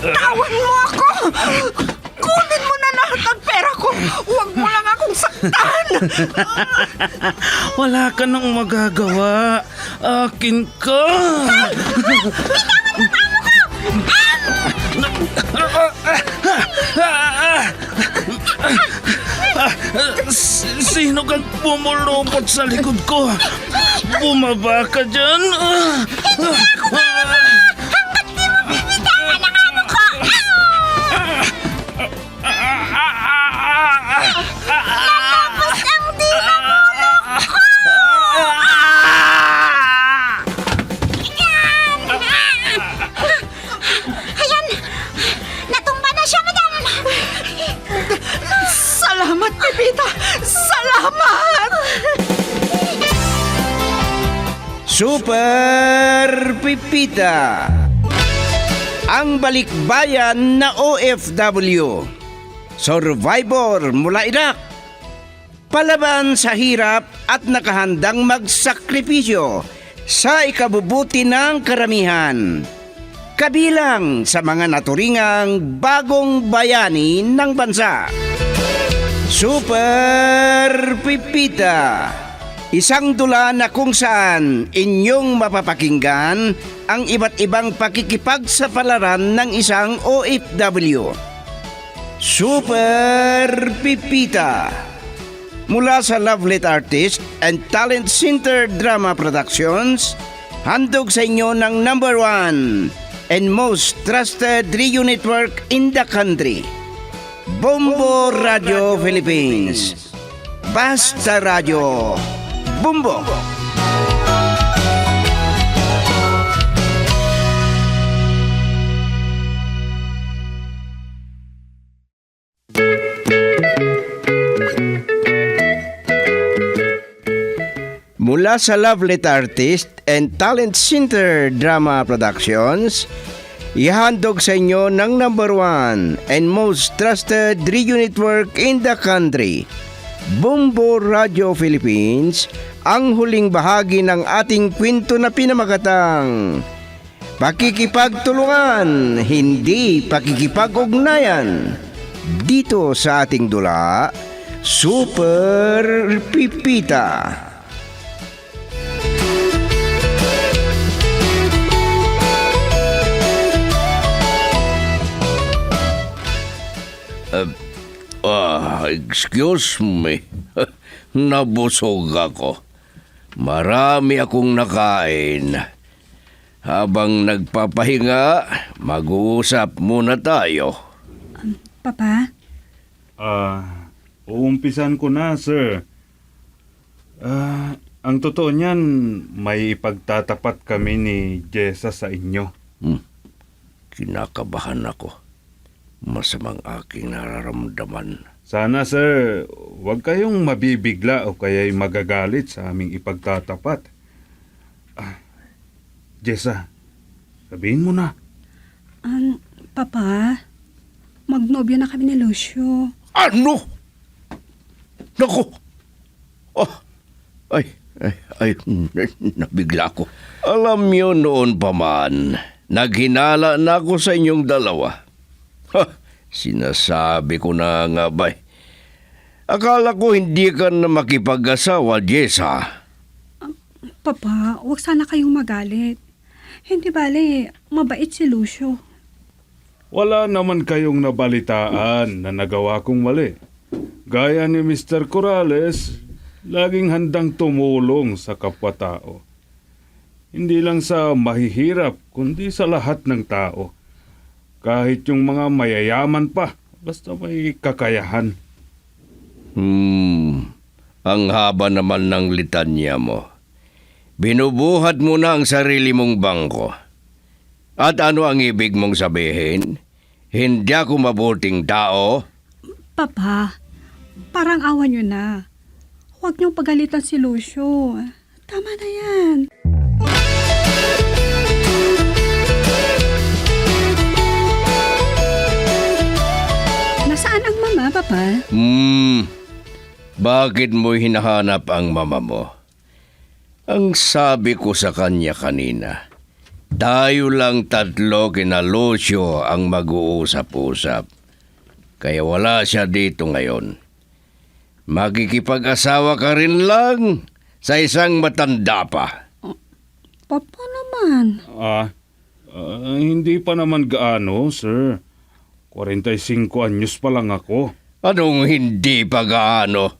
Bitawan mo ako! Kunin mo na lahat ng pera ko! Huwag mo lang akong saktan! Wala ka nang magagawa. Akin ka. Sino kang pumulupot sa likod ko? Bumaba ka dyan. Ayan! Natumba na siya, madam! Salamat, Pepita! Salamat! Super Pipita, ang balikbayan na OFW, survivor mula Iraq, palaban sa hirap at nakahandang magsakripisyo sa ikabubuti ng karamihan, kabilang sa mga naturingang bagong bayani ng bansa. Super Pipita, isang dula na kung saan inyong mapapakinggan ang iba't ibang pakikipagsapalaran ng isang OFW. Super Pipita, mula sa Lovelet Artist and Talent Center Drama Productions, handog sa inyo ng #1 and most trusted radio network in the country, Bombo Radio Philippines. Basta Radio Bombo. Mula sa Lovelet Artist and Talent Center Drama Productions, ihandog sa inyo ng #1 and most trusted radio network in the country, Bombo Radio Philippines, ang huling bahagi ng ating kwento na pinamagatang Pakikipagtulungan, hindi pakikipag-ugnayan. Dito sa ating dula, Super Pipita. Excuse me. Nabusog ako. Marami akong nakain. Habang nagpapahinga, mag-uusap muna tayo. Papa? Uumpisan ko na, sir. Ang totoo niyan, may ipagtatapat kami ni Jessa sa inyo. Kinakabahan ako. Masamang aking nararamdaman. Sana, sir, huwag kayong mabibigla o kaya'y magagalit sa aming ipagtatapat. Jessa, sabihin mo na. Papa, magnobyo na kami ni Lucio. Ano? Naku! Nabigla ko. Alam niyo noon pa man, naghinala na ako sa inyong dalawa. Sinasabi ko na nga ba. Akala ko hindi ka na makipag-asawa, Jessa. Papa, huwag sana kayong magalit. Hindi bale, mabait si Lucio. Wala naman kayong nabalitaan na nagawa kong mali. Gaya ni Mr. Corrales, laging handang tumulong sa kapwa-tao. Hindi lang sa mahihirap, kundi sa lahat ng tao. Kahit yung mga mayayaman pa, basta may kakayahan. Ang haba naman ng litanya mo. Binubuhat mo na ang sarili mong bangko. At ano ang ibig mong sabihin? Hindi ako mabuting tao? Papa, parang awan nyo na. Huwag niyong pagalitan si Lucio. Tama na yan. Nasaan ang mama, Papa? Bakit mo hinahanap ang mama mo? Ang sabi ko sa kanya kanina, Tayo lang tatlo kina Lucio ang mag-uusap-usap. Kaya wala siya dito ngayon. Makikipag-asawa ka rin lang sa isang matanda pa. Papa naman. Hindi pa naman gaano, sir. 45 anyos pa lang ako. Anong hindi pa gaano?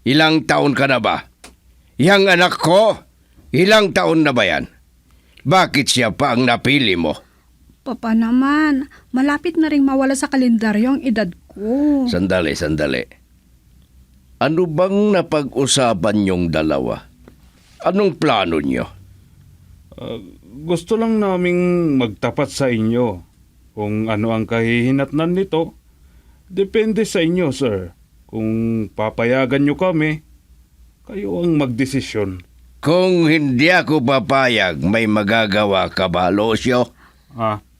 Ilang taon ka na ba? Yang anak ko, ilang taon na ba yan? Bakit siya pa ang napili mo? Papa naman, malapit na ring mawala sa kalendaryo ang edad ko. Sandali. Ano bang napag-usapan niyong dalawa? Anong plano niyo? Gusto lang naming magtapat sa inyo. Kung ano ang kahihinatnan nito, depende sa inyo, sir. Kung papayagan niyo kami, kayo ang magdesisyon. Kung hindi ako papayag, may magagawa ka ba, Lucio?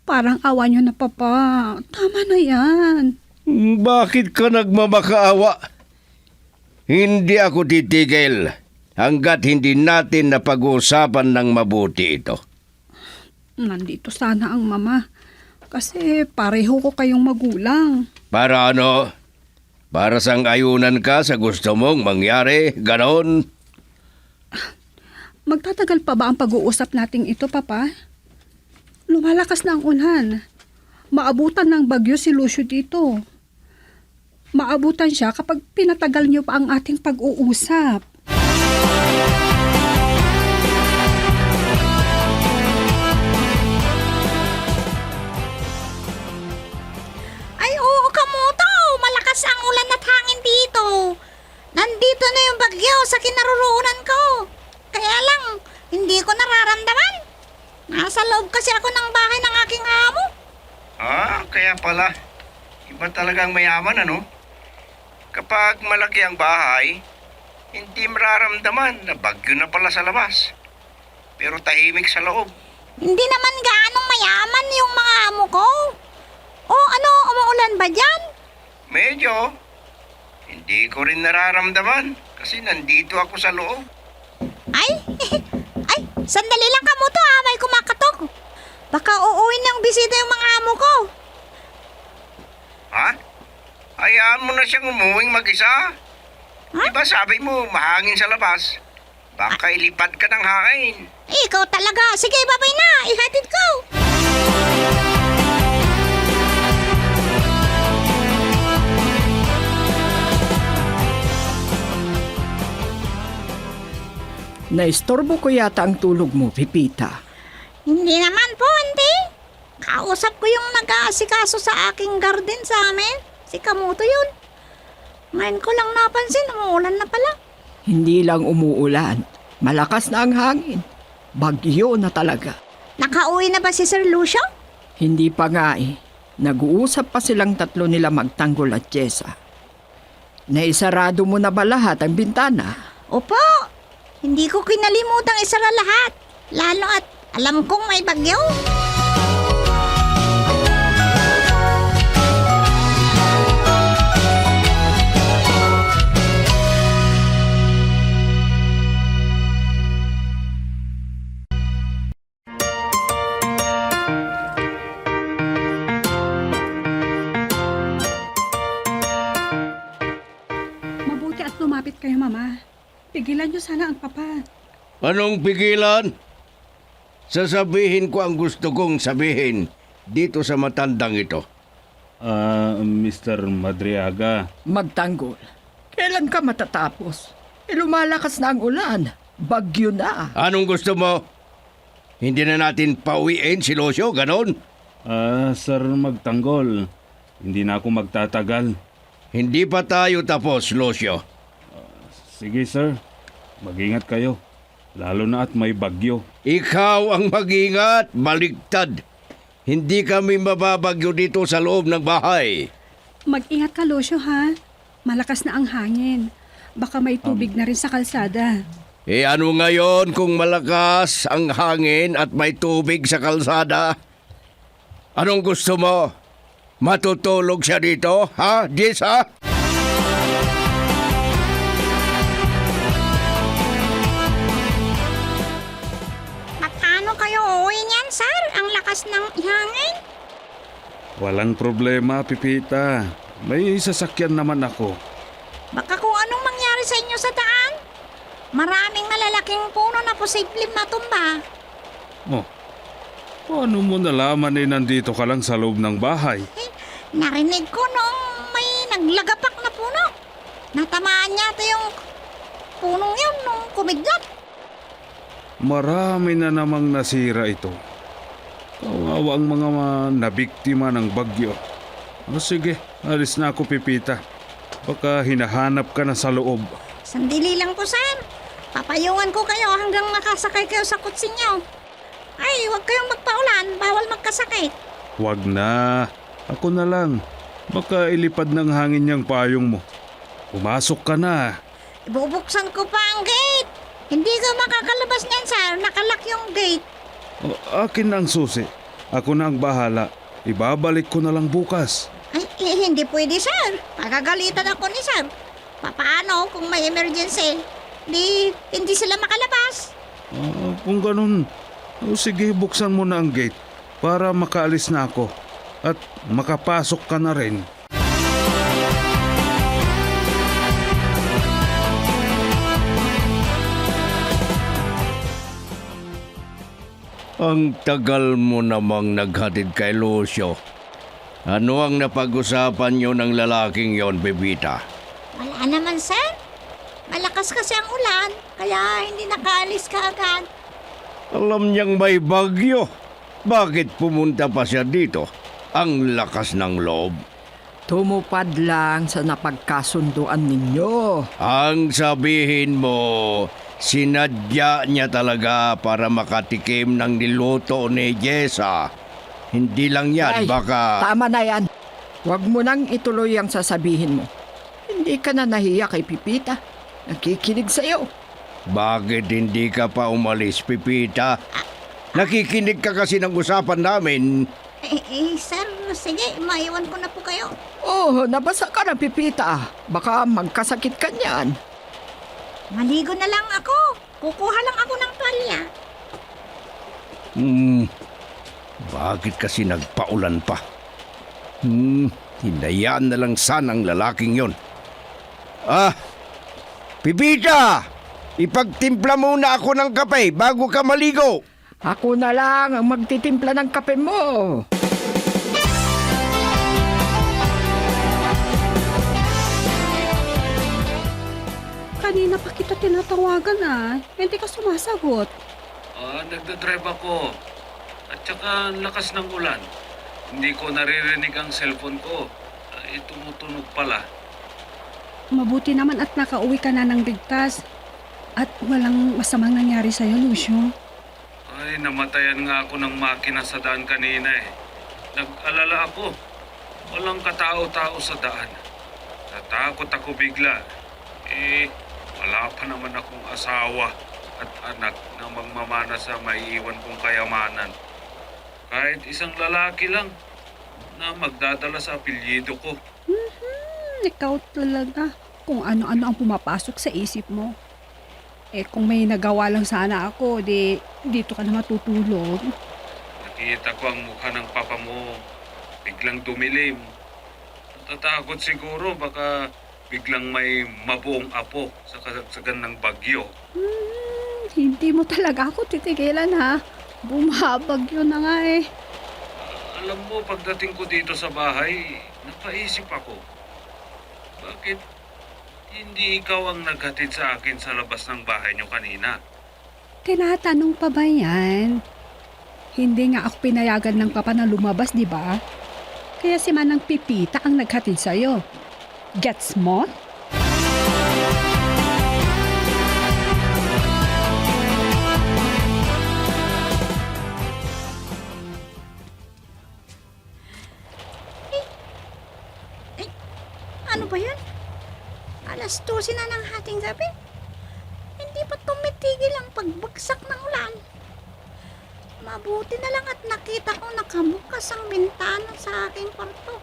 Parang awa niyo na, Papa. Tama na yan. Bakit ka nagmamakaawa? Hindi ako titigil hanggat hindi natin napag-uusapan ng mabuti ito. Nandito sana ang mama. Kasi pareho ko kayong magulang. Para ano? Para sang ayunan ka sa gusto mong mangyari, ganon? Magtatagal pa ba ang pag-uusap nating ito, Papa? Lumalakas na ang ulan. Maabutan ng bagyo si Lucio dito. Maabutan siya kapag pinatagal niyo pa ang ating pag-uusap. Ay, oo, Kamuto. Malakas ang ulan at hangin dito. Nandito na yung bagyo sa kinaroroonan ko. Kaya lang, hindi ko nararamdaman. Nasa loob kasi ako ng bahay ng aking amo. Kaya pala. Iba talagang mayaman, ano? Kapag malaki ang bahay, hindi mararamdaman na bagyo na pala sa labas. Pero tahimik sa loob. Hindi naman gaanong mayaman yung mga amo ko. O ano, umuulan ba dyan? Medyo. Hindi ko rin nararamdaman kasi nandito ako sa loob. Ay, sandali lang, Kamuto, may kumakatok. Baka uuwi ng bisita yung mga amo ko. Ha? Hayaan mo na siyang umuwing mag-isa. Diba sabi mo, mahangin sa labas? Baka ilipad ka ng hangin. Ikaw talaga. Sige, babay na. Ihatid ko. Naistorbo ko yata ang tulog mo, Pipita. Hindi naman po, hindi. Kausap ko yung nag-aasikaso sa aking garden sa amin. Si Kamuto yun. Ngayon ko lang napansin, umuulan na pala. Hindi lang umuulan. Malakas na ang hangin. Bagyo na talaga. Nakauwi na ba si Sir Lucio? Hindi pa nga eh. Nag-uusap pa silang tatlo nila Magtanggol at Jessa. Naisarado mo na ba lahat ang bintana? Opo. Hindi ko kinalimutang isara lahat. Lalo at alam kong may bagyo. Mabuti at lumapit kayo, Mama. Pigilan niyo sana ang papa. Anong pigilan? Sasabihin ko ang gusto kong sabihin dito sa matandang ito. Mr. Madriaga, Magtanggol. Kailan ka matatapos? Lumalakas na ang ulan. Bagyo na. Anong gusto mo? Hindi na natin pauwiin si Lucio, ganon? Sir Magtanggol, hindi na ako magtatagal. Hindi pa tayo tapos, Lucio. Sige, sir. Mag-ingat kayo. Lalo na at may bagyo. Ikaw ang mag-ingat, baligtad. Hindi kami mababagyo dito sa loob ng bahay. Mag-ingat ka, Lucio, ha? Malakas na ang hangin. Baka may tubig na rin sa kalsada. Ano ngayon kung malakas ang hangin at may tubig sa kalsada? Anong gusto mo? Matutulog siya dito, ha, Jessa? Magkano Paano kayo uuwi niyan, sir? Ang lakas ng hangin. Walang problema, Pipita. May sasakyan naman ako. Baka kung anong mangyari sa inyo sa daan. Maraming malalaking puno na posibleng matumba. Oh, paano mo nalaman nandito ka lang sa loob ng bahay? Narinig ko nung may naglagapak na puno. Natamaan yata yung punong yun nung kumidlat. Marami na namang nasira ito. Kawawa ang mga nabiktima ng bagyo. O sige, alis na ako, Pipita. Baka hinahanap ka na sa loob. Sandali lang po, sir. Papayungan ko kayo hanggang makasakay kayo sa kutsi niyo. Ay, huwag kayong magpaulan. Bawal magkasakit. Huwag na. Ako na lang. Baka ilipad ng hangin niyang payong mo. Pumasok ka na. Ibubuksan ko pa ang gate. Hindi ka makakalabas niyan, sir. Nakalak yung gate. O, akin na ang susi. Ako na ang bahala. Ibabalik ko na lang bukas. Ay, hindi pwede, sir. Pagagalitan ako ni sir. Paano kung may emergency? Hindi sila makalabas. Kung ganun, o sige, buksan mo na ang gate para makaalis na ako at makapasok ka na rin. Ang tagal mo namang naghatid kay Lucio. Ano ang napag-usapan niyo ng lalaking yon, Pepita? Wala naman, sir. Malakas kasi ang ulan, kaya hindi nakaalis ka agad. Alam niyang may bagyo. Bakit pumunta pa siya dito? Ang lakas ng loob. Tumupad lang sa napagkasunduan ninyo. Ang sabihin mo, sinadya niya talaga para makatikim ng niluto ni Jessa. Hindi lang yan, Ay, baka... tama na yan. Huwag mo nang ituloy ang sasabihin mo. Hindi ka na nahiya kay Pipita. Nakikinig sa'yo. Bakit hindi ka pa umalis, Pipita? Nakikinig ka kasi ng usapan namin. Sir, sige, maiwan ko na po kayo. Oh, nabasa ka na, Pipita. Baka magkasakit ka niyan. Maligo na lang ako. Kukuha lang ako ng tuwalya. Bakit kasi nagpaulan pa? Hinayaan na lang sana ang lalaking yon. Pipita! Ipagtimpla muna ako ng kape bago ka maligo. Ako na lang ang magtitimpla ng kape mo. Kanina pa kita tinatawagan Hindi ka sumasagot. Nagdadrive ako. At saka ang lakas ng ulan. Hindi ko naririnig ang cellphone ko. Tumutunog pala. Mabuti naman at nakauwi ka na ng ligtas. At walang masamang nangyari sa'yo, Lucio. Ay, namatayan nga ako ng makina sa daan kanina eh. Nag-alala ako. Walang katao-tao sa daan. Natakot ako bigla. Wala pa naman akong asawa at anak na magmamana sa maiiwan kong kayamanan. Kahit isang lalaki lang na magdadala sa apelyido ko. Ikaw talaga. Kung ano-ano ang pumapasok sa isip mo. Kung may nagawa lang sana ako, dito ka na matutulog. Nakita ko ang mukha ng papa mo. Biglang dumilim. Natatakot siguro baka biglang may mabuong apo sa kasagsagan ng bagyo. Hindi mo talaga ako titigilan Bumabagyo na nga Alam mo, pagdating ko dito sa bahay, napaisip ako. Bakit hindi ikaw ang naghatid sa akin sa labas ng bahay niyo kanina? Tinatanong pa ba yan? Hindi nga ako pinayagan ng papa na lumabas, di ba? Kaya si Manang Pipita ang naghatid sa'yo. Gets mo? Ano ba yan? Alas 12 na ng hating gabi. Hindi pa tumitigil ang pagbagsak ng ulan. Mabuti na lang at nakita kong nakabukas ang bintana sa aking kwarto.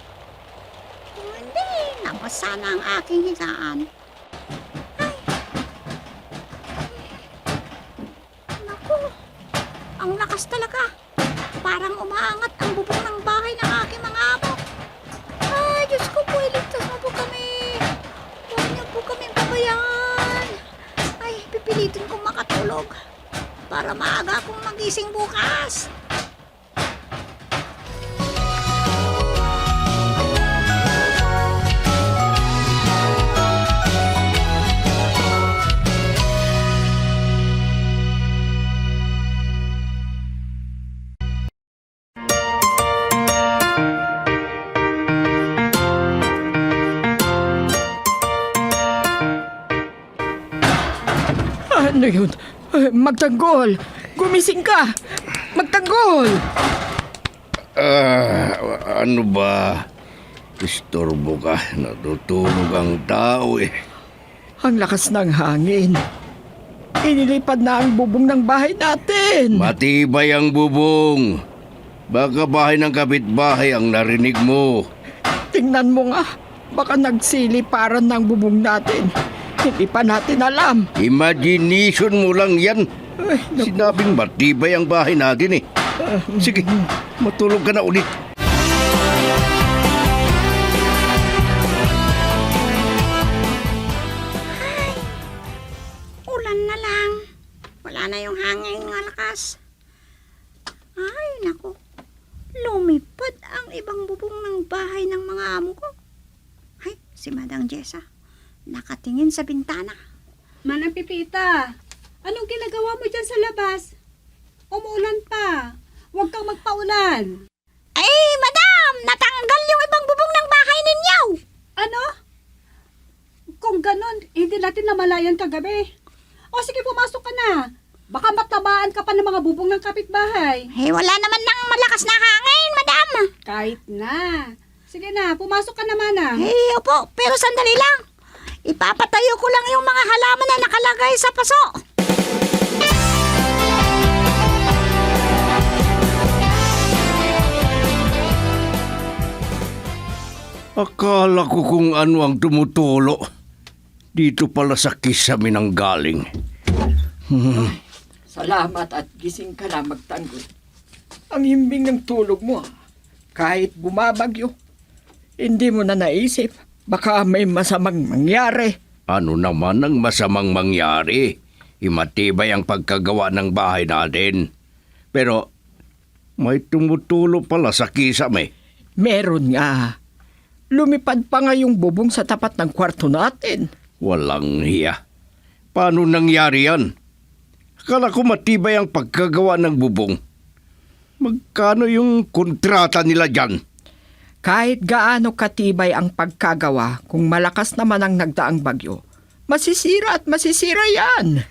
Kung hindi, nabasa na ang aking higaan. Ay! Naku! Ang lakas lakas talaga. Parang umaangat ang bubong ng bahay ng aking mga amo. Ay, Diyos ko po, iligtas mo po kami. Huwag niyo po kami pabayaan. Ay, pipilitin kong makatulog para maaga akong magising bukas. Ano yun? Magtanggol! Gumising ka! Magtanggol! Ano ba? Istorbo ka. Natutulog ang tao eh. Ang lakas ng hangin. Inilipad na ang bubong ng bahay natin. Matibay ang bubong. Baka bahay ng kapitbahay ang narinig mo. Tingnan mo nga. Baka nagsiliparan ng bubong natin. Hindi pa natin alam. Imagination mo lang yan. Ay, Sinabing matibay ang bahay natin eh. Sige, matulog ka na ulit. Ulan na lang. Wala na yung hangin ng lakas. Ay, naku. Lumipad ang ibang bubong ng bahay ng mga amo ko. Ay, si Madang Jessa. Nakatingin sa bintana. Manang Pipita, anong ginagawa mo dyan sa labas? Umuulan pa. Huwag kang magpaulan. Ay, madam! Natanggal yung ibang bubong ng bahay ninyo! Ano? Kung ganon, hindi natin namalayan kagabi. O sige, pumasok ka na. Baka matabaan ka pa ng mga bubong ng kapitbahay. Eh, wala naman ng malakas na hangin, madam! Kahit na. Sige na, pumasok ka naman na. Eh, opo, pero sandali lang. Ipapatayo ko lang yung mga halaman na nakalagay sa paso. Akala ko kung ano ang tumutulo. Dito pala sa kisame nang galing. Salamat at gising ka na magtanggol. Ang himbing ng tulog mo. Kahit bumabagyo, hindi mo na naisip. Baka may masamang mangyari. Ano naman ang masamang mangyari? Imatibay ang pagkagawa ng bahay natin. Pero may tumutulo pala sa kisame. Meron nga. Lumipad pa nga yung bubong sa tapat ng kwarto natin. Walang hiya. Paano nangyari yan? Akala ko matibay ang pagkagawa ng bubong. Magkano yung kontrata nila dyan? Kahit gaano katibay ang pagkagawa, kung malakas naman ang nagdaang bagyo, masisira at masisira yan.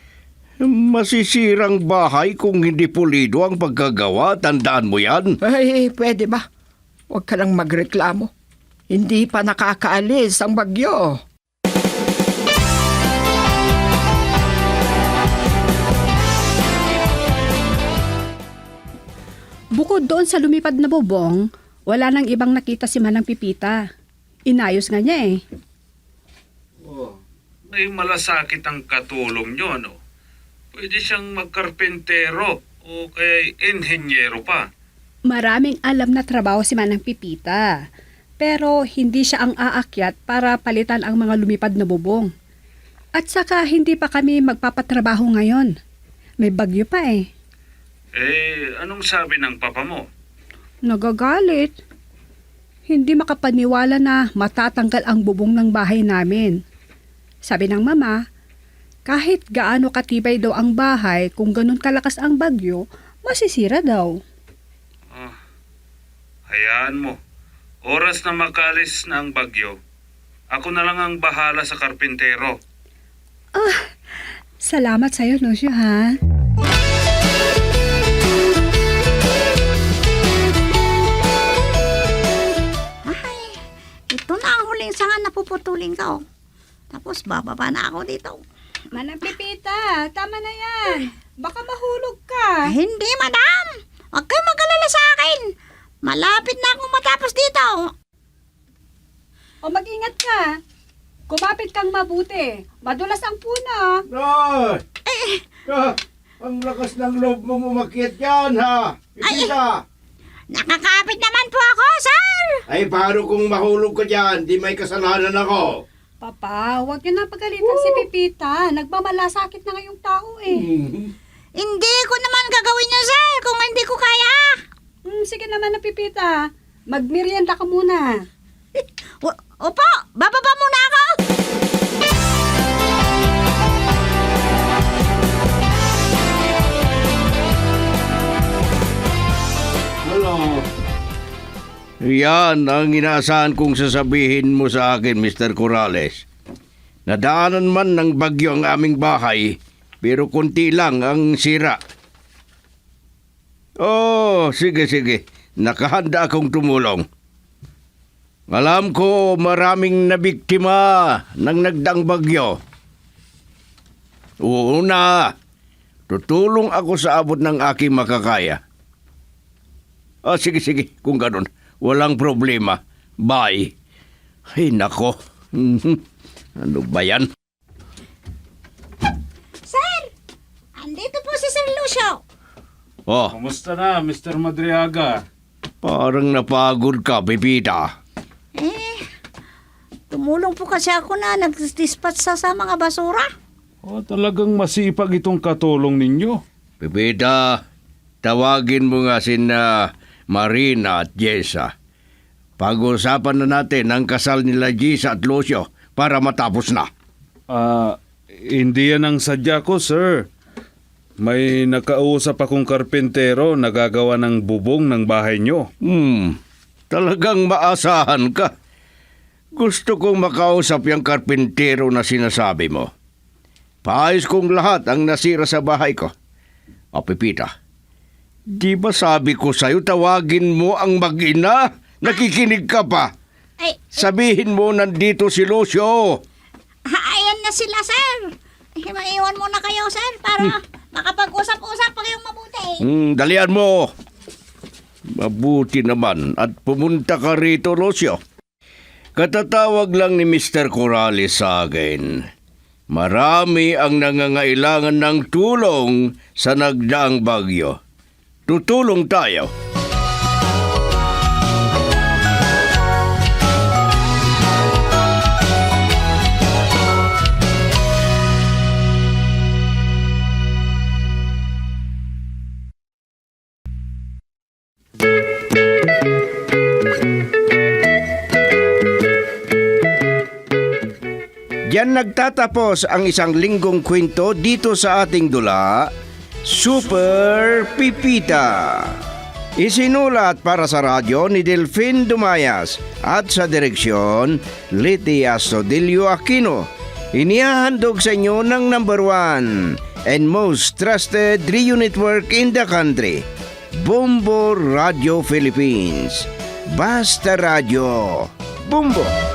Masisirang bahay kung hindi pulido ang pagkagawa. Tandaan mo yan. Ay, pwede ba? Huwag ka lang magreklamo. Hindi pa nakakaalis ang bagyo. Bukod doon sa lumipad na bubong, wala nang ibang nakita si Manang Pipita. Inayos nga niya eh. May malasakit ang katulong nyo, no? Pwede siyang magkarpentero o kaya inhenyero pa. Maraming alam na trabaho si Manang Pipita. Pero hindi siya ang aakyat para palitan ang mga lumipad na bubong. At saka hindi pa kami magpapatrabaho ngayon. May bagyo pa eh. Anong sabi ng papa mo? Nagagalit. Hindi makapaniwala na matatanggal ang bubong ng bahay namin. Sabi ng mama, kahit gaano katibay daw ang bahay, kung ganun kalakas ang bagyo, masisira daw. Hayaan mo. Oras na makalis na ang bagyo, ako na lang ang bahala sa karpintero. Salamat sa'yo, Lucio, ha? Ay, ito na ang huling sanga na puputulin ko. Tapos bababa na ako dito. Manang Pipita, tama na yan. Baka mahulog ka. Hindi, madam. Huwag kang mag-alala sa akin. Malapit na akong matapos dito. O mag-ingat ka. Kumapit kang mabuti. Madulas ang puno. Nay! Ang lakas ng loob mo umakyat yan, ha? Pipita! Nakakapit naman po ako, sir! Ay, paano kung mahulog ka dyan? Di may kasalanan ako. Papa, huwag niyo na pagalitan si Pipita. Nagmamalasakit na ngayong tao eh. Hindi ko naman gagawin yun, sir, kung hindi ko kaya. Sige naman na Pipita. Magmerienda ka muna. Opo, bababa muna ako. Hello. Yan ang inaasahan kong sasabihin mo sa akin, Mr. Corrales. Nadaanan man ng bagyo ang aming bahay, pero konti lang ang sira. Oh, sige. Nakahanda akong tumulong. Alam ko maraming nabiktima ng nagdaang bagyo. Una, tutulong ako sa abot ng aking makakaya. Sige, kung ganun. Walang problema. Bye. Ay, nako. Ano ba yan? Sir, andito po si Sir Lucio. Oh, Kumusta na, Mr. Madriaga? parang napagod ka, Pipita. Tumulong po kasi ako na nag-dispatch sa mga basura. Talagang masipag itong katulong ninyo. Pipita, tawagin mo nga sina Marina at Jessa. Pag-usapan na natin ang kasal nila Jessa at Lucio para matapos na. Hindi yan ang sadya ko, sir. May nakausap akong karpentero na gagawa ng bubong ng bahay nyo. Talagang maasahan ka. Gusto kong makausap yung karpentero na sinasabi mo. Paayos kong lahat ang nasira sa bahay ko. Pipita, di ba sabi ko sa'yo tawagin mo ang mag-ina? Nakikinig ka pa. Ay, Sabihin mo nandito si Lucio. ayan na sila, sir. Maiwan muna kayo, sir, para makapag-usap-usap pa kayong mabuti. Dalian mo. Mabuti naman at pumunta ka rito, Lucio. Katatawag lang ni Mr. Corrales sa akin. Marami ang nangangailangan ng tulong sa nagdaang bagyo. Tutulong tayo. Diyan nagtatapos ang isang linggong kwento dito sa ating dula, Super Pipita. Isinulat para sa radyo ni Delfin Dumayas at sa direksyon, Liti Astudillo Aquino. Inihahandog sa inyo ng number 1 and most trusted radio network in the country, Bombo Radio Philippines. Basta Radio. Bombo!